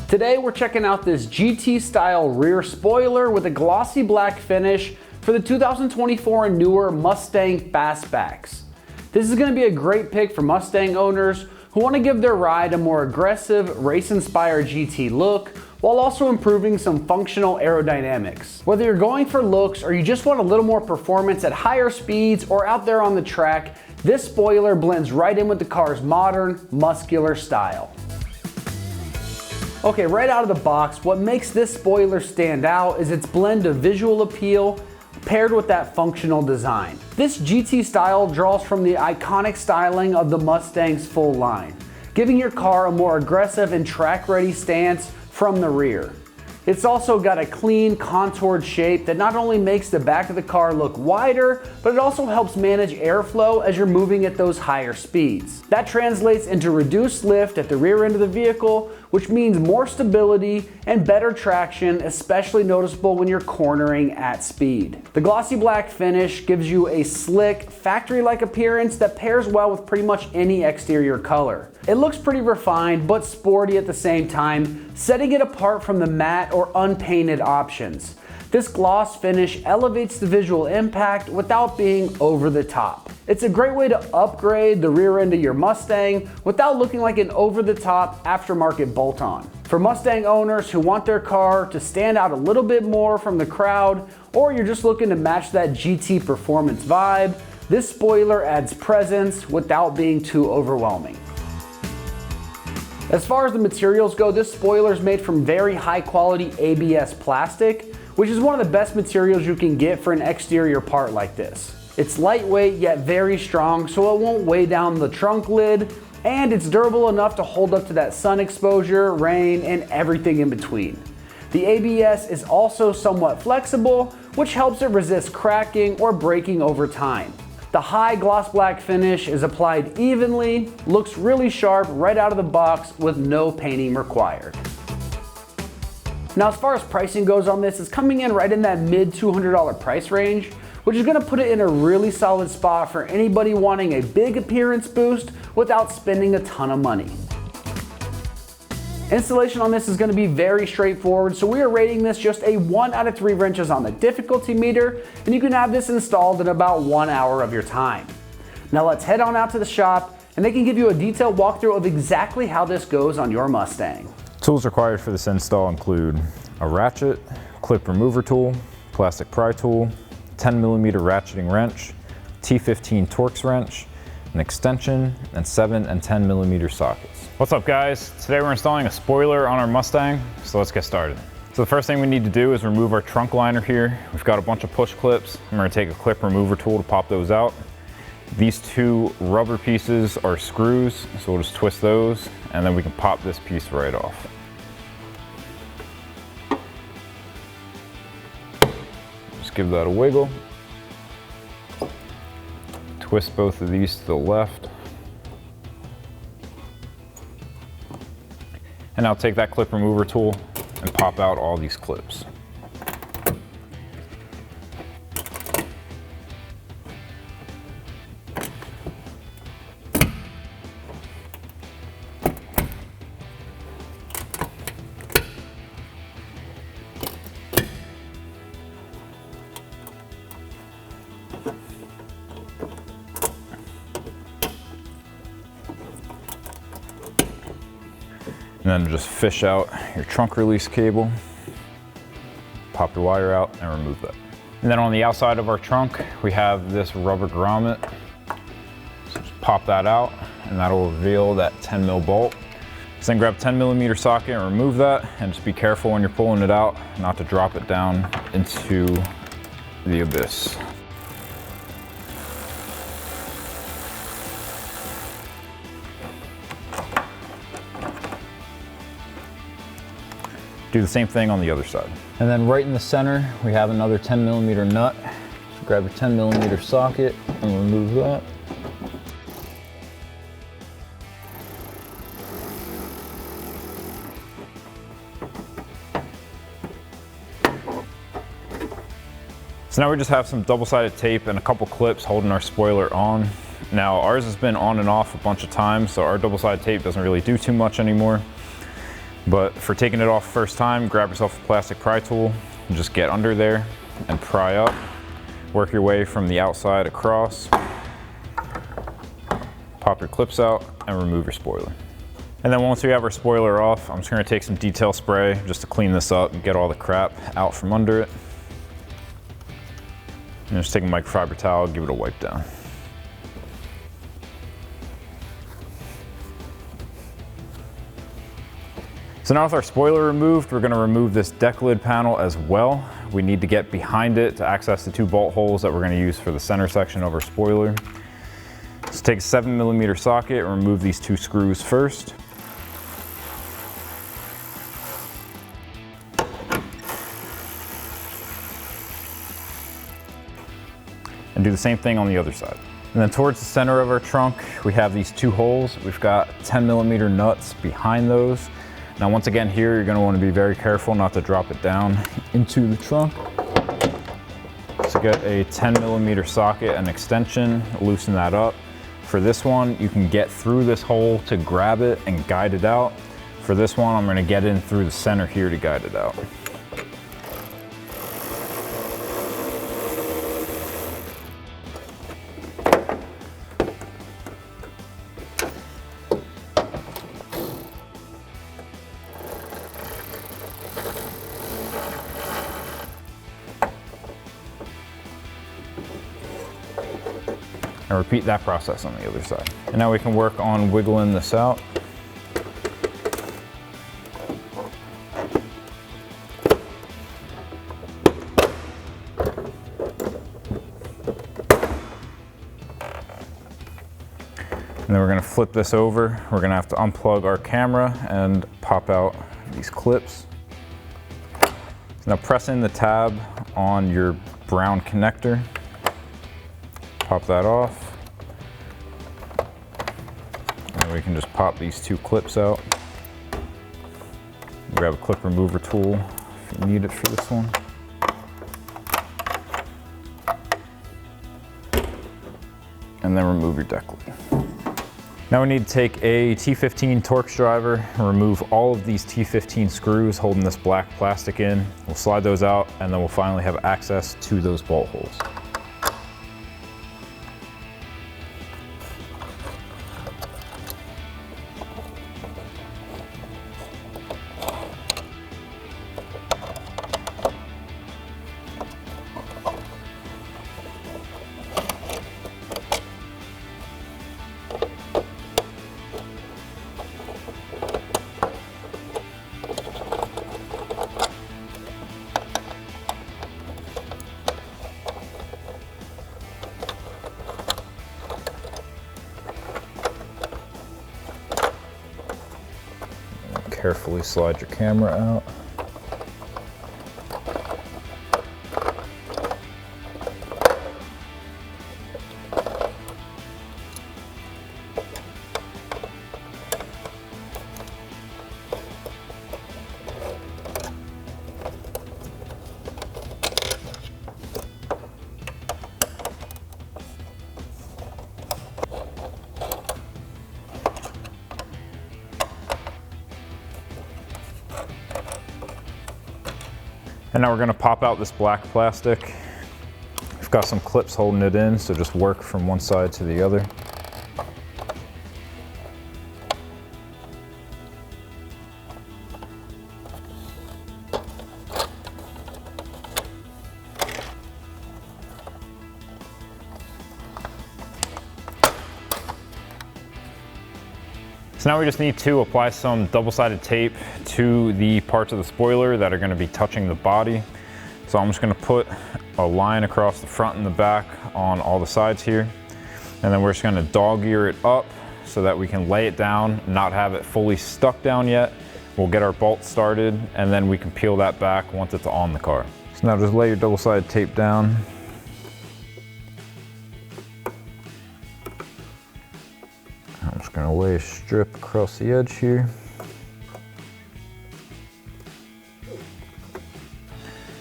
Today we're checking out this GT style rear spoiler with a glossy black finish for the 2024 and newer Mustang Fastbacks. This is going to be a great pick for Mustang owners who want to give their ride a more aggressive, race-inspired GT look while also improving some functional aerodynamics. Whether you're going for looks or you just want a little more performance at higher speeds or out there on the track, this spoiler blends right in with the car's modern, muscular style. Okay, right out of the box, what makes this spoiler stand out is its blend of visual appeal paired with that functional design. This GT style draws from the iconic styling of the Mustang's full line, giving your car a more aggressive and track-ready stance from the rear. It's also got a clean, contoured shape that not only makes the back of the car look wider, but it also helps manage airflow as you're moving at those higher speeds. That translates into reduced lift at the rear end of the vehicle, which means more stability and better traction, especially noticeable when you're cornering at speed. The glossy black finish gives you a slick, factory-like appearance that pairs well with pretty much any exterior color. It looks pretty refined, but sporty at the same time, setting it apart from the matte or unpainted options. This gloss finish elevates the visual impact without being over the top. It's a great way to upgrade the rear end of your Mustang without looking like an over-the-top aftermarket bolt-on. For Mustang owners who want their car to stand out a little bit more from the crowd, or you're just looking to match that GT performance vibe, this spoiler adds presence without being too overwhelming. As far as the materials go, this spoiler is made from very high quality ABS plastic, which is one of the best materials you can get for an exterior part like this. It's lightweight yet very strong, so it won't weigh down the trunk lid, and it's durable enough to hold up to that sun exposure, rain, and everything in between. The ABS is also somewhat flexible, which helps it resist cracking or breaking over time. The high gloss black finish is applied evenly, looks really sharp right out of the box with no painting required. Now, as far as pricing goes on this, it's coming in right in that mid $200 price range, which is going to put it in a really solid spot for anybody wanting a big appearance boost without spending a ton of money. Installation on this is going to be very straightforward, so we are rating this just a 1 out of 3 wrenches on the difficulty meter, and you can have this installed in about 1 hour of your time. Now let's head on out to the shop, and they can give you a detailed walkthrough of exactly how this goes on your Mustang. Tools required for this install include a ratchet, clip remover tool, plastic pry tool, 10mm ratcheting wrench, T15 Torx wrench, an extension, and 7 and 10mm sockets. What's up guys? Today we're installing a spoiler on our Mustang, so let's get started. So the first thing we need to do is remove our trunk liner here. We've got a bunch of push clips. I'm going to take a clip remover tool to pop those out. These 2 rubber pieces are screws, so we'll just twist those, and then we can pop this piece right off. Just give that a wiggle. Twist both of these to the left. And I'll take that clip remover tool and pop out all these clips. And then just fish out your trunk release cable, pop your wire out, and remove that. And then on the outside of our trunk, we have this rubber grommet. So just pop that out, and that'll reveal that 10mm bolt. So then grab 10mm socket and remove that, and just be careful when you're pulling it out, not to drop it down into the abyss. Do the same thing on the other side. And then right in the center, we have another 10mm nut. So grab your 10mm socket and remove that. So now we just have some double-sided tape and a couple clips holding our spoiler on. Now ours has been on and off a bunch of times, so our double-sided tape doesn't really do too much anymore. But for taking it off first time, grab yourself a plastic pry tool and just get under there and pry up. Work your way from the outside across. Pop your clips out and remove your spoiler. And then once we have our spoiler off, I'm just gonna take some detail spray just to clean this up and get all the crap out from under it. And just take a microfiber towel, give it a wipe down. So now with our spoiler removed, we're gonna remove this deck lid panel as well. We need to get behind it to access the 2 bolt holes that we're gonna use for the center section of our spoiler. So take a 7mm socket and remove these 2 screws first. And do the same thing on the other side. And then towards the center of our trunk, we have these 2 holes. We've got 10mm nuts behind those. Now once again here, you're gonna wanna be very careful not to drop it down into the trunk. So get a 10mm socket and extension, loosen that up. For this one, you can get through this hole to grab it and guide it out. For this one, I'm gonna get in through the center here to guide it out. And repeat that process on the other side. And now we can work on wiggling this out. And then we're gonna flip this over. We're gonna have to unplug our camera and pop out these clips. So now press in the tab on your brown connector. Pop that off. And we can just pop these 2 clips out. Grab a clip remover tool if you need it for this one. And then remove your deck lid. Now we need to take a T15 Torx driver and remove all of these T15 screws holding this black plastic in. We'll slide those out and then we'll finally have access to those bolt holes. Carefully slide your camera out. And now we're going to pop out this black plastic. We've got some clips holding it in, so just work from one side to the other. So now we just need to apply some double-sided tape to the parts of the spoiler that are going to be touching the body. So I'm just going to put a line across the front and the back on all the sides here. And then we're just going to dog ear it up so that we can lay it down, not have it fully stuck down yet. We'll get our bolt started and then we can peel that back once it's on the car. So now just lay your double-sided tape down. I'm just going to lay a strip across the edge here.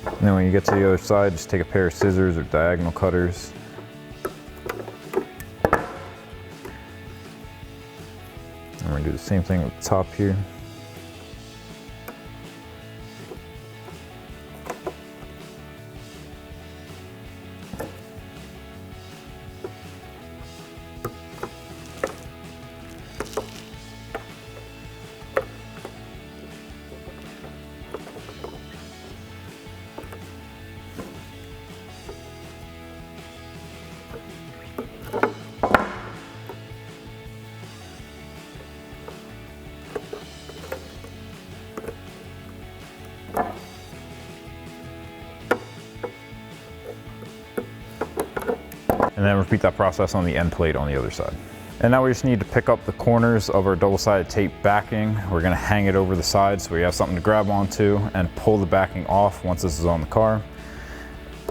And then when you get to the other side, just take a pair of scissors or diagonal cutters. And we're going to do the same thing with the top here. and then repeat that process on the end plate on the other side. And now we just need to pick up the corners of our double-sided tape backing. We're gonna hang it over the side so we have something to grab onto and pull the backing off once this is on the car.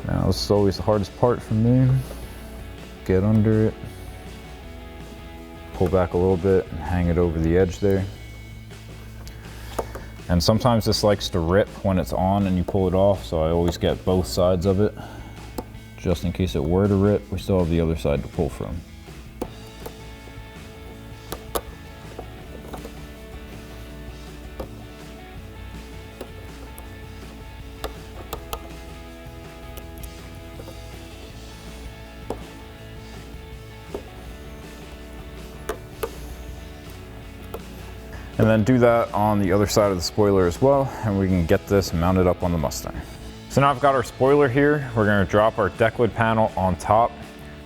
Now this is always the hardest part for me. Get under it, pull back a little bit and hang it over the edge there. And sometimes this likes to rip when it's on and you pull it off, so I always get both sides of it. Just in case it were to rip, we still have the other side to pull from. And then do that on the other side of the spoiler as well, and we can get this mounted up on the Mustang. So now I've got our spoiler here. We're gonna drop our deck lid panel on top.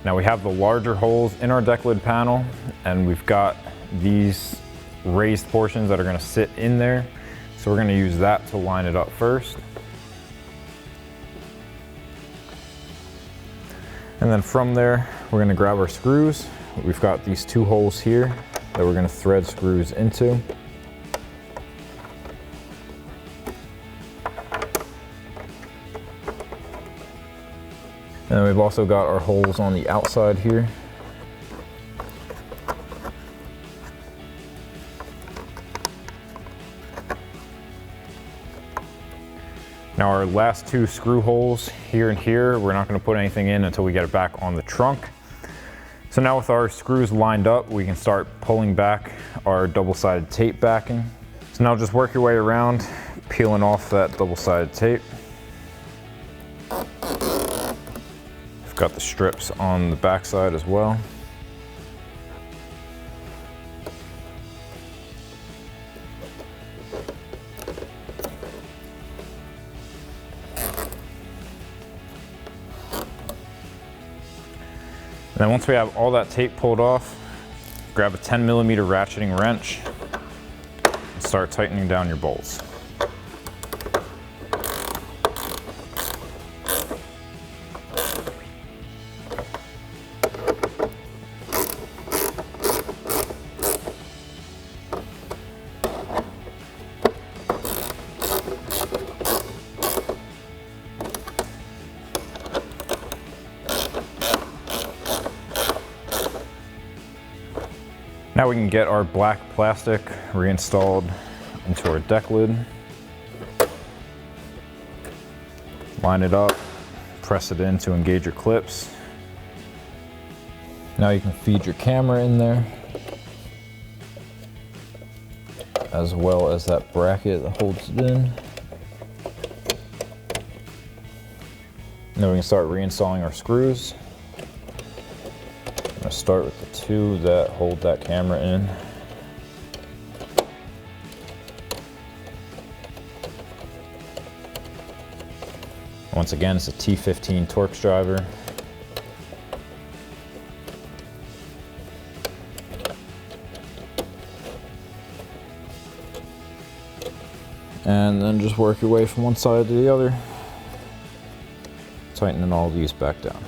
Now we have the larger holes in our deck lid panel, and we've got these raised portions that are gonna sit in there. So we're gonna use that to line it up first. And then from there, we're gonna grab our screws. We've got these 2 holes here that we're gonna thread screws into. And we've also got our holes on the outside here. Now our last 2 screw holes here and here, we're not going to put anything in until we get it back on the trunk. So now with our screws lined up, we can start pulling back our double-sided tape backing. So now just work your way around, peeling off that double-sided tape. Got the strips on the back side as well. And then once we have all that tape pulled off, grab a 10mm ratcheting wrench and start tightening down your bolts. Now we can get our black plastic reinstalled into our deck lid. Line it up, press it in to engage your clips. Now you can feed your camera in there, as well as that bracket that holds it in. Now we can start reinstalling our screws. I'm going to start with the 2 that hold that camera in. Once again, it's a T15 Torx driver. And then just work your way from one side to the other, tightening all these back down.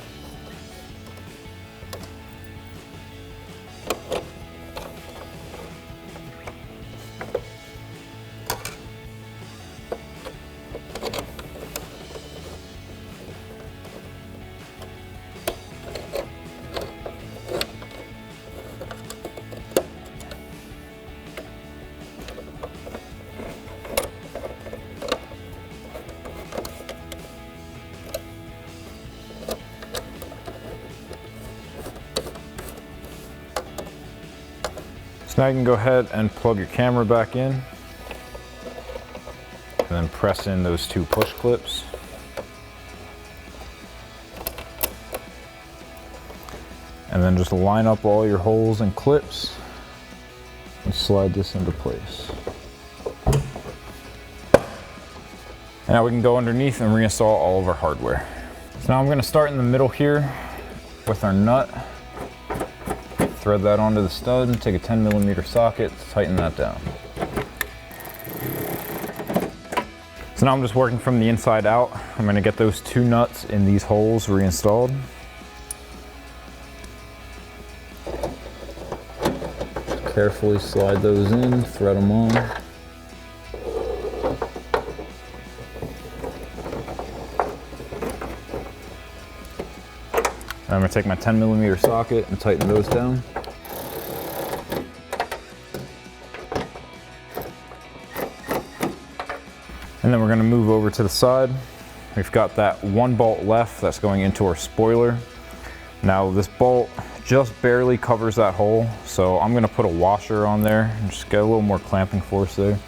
Now you can go ahead and plug your camera back in and then press in those 2 push clips. And then just line up all your holes and clips and slide this into place. And now we can go underneath and reinstall all of our hardware. So now I'm going to start in the middle here with our nut. Thread that onto the stud and take a 10mm socket to tighten that down. So now I'm just working from the inside out. I'm going to get those 2 nuts in these holes reinstalled. Carefully slide those in, thread them on. And I'm going to take my 10mm socket and tighten those down. And then we're going to move over to the side. We've got that one bolt left that's going into our spoiler. Now this bolt just barely covers that hole, so I'm going to put a washer on there and just get a little more clamping force there.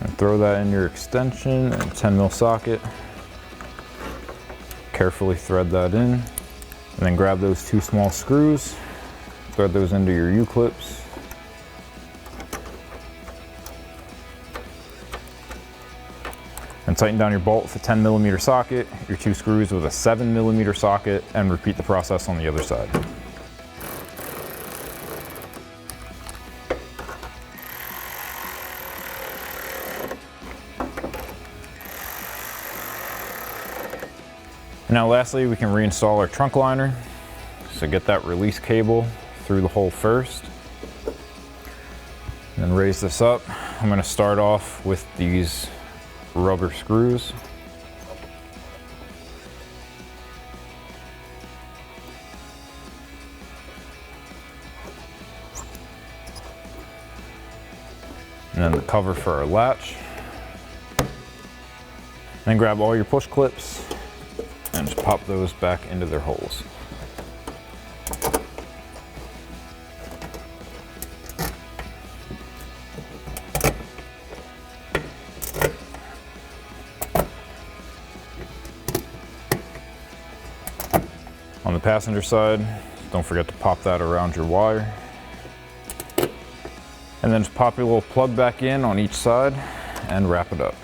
And throw that in your extension and 10mm socket. Carefully thread that in, and then grab those 2 small screws, thread those into your U-clips. And tighten down your bolt with a 10mm socket, your 2 screws with a 7mm socket, and repeat the process on the other side. Now lastly, we can reinstall our trunk liner. So get that release cable through the hole first. And then raise this up. I'm going to start off with these rubber screws. And then the cover for our latch. Then grab all your push clips and just pop those back into their holes. On the passenger side, don't forget to pop that around your wire. And then just pop your little plug back in on each side and wrap it up.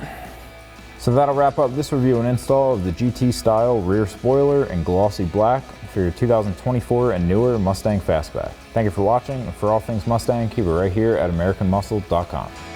So that'll wrap up this review and install of the GT style rear spoiler in glossy black for your 2024 and newer Mustang Fastback. Thank you for watching, and for all things Mustang, keep it right here at AmericanMuscle.com.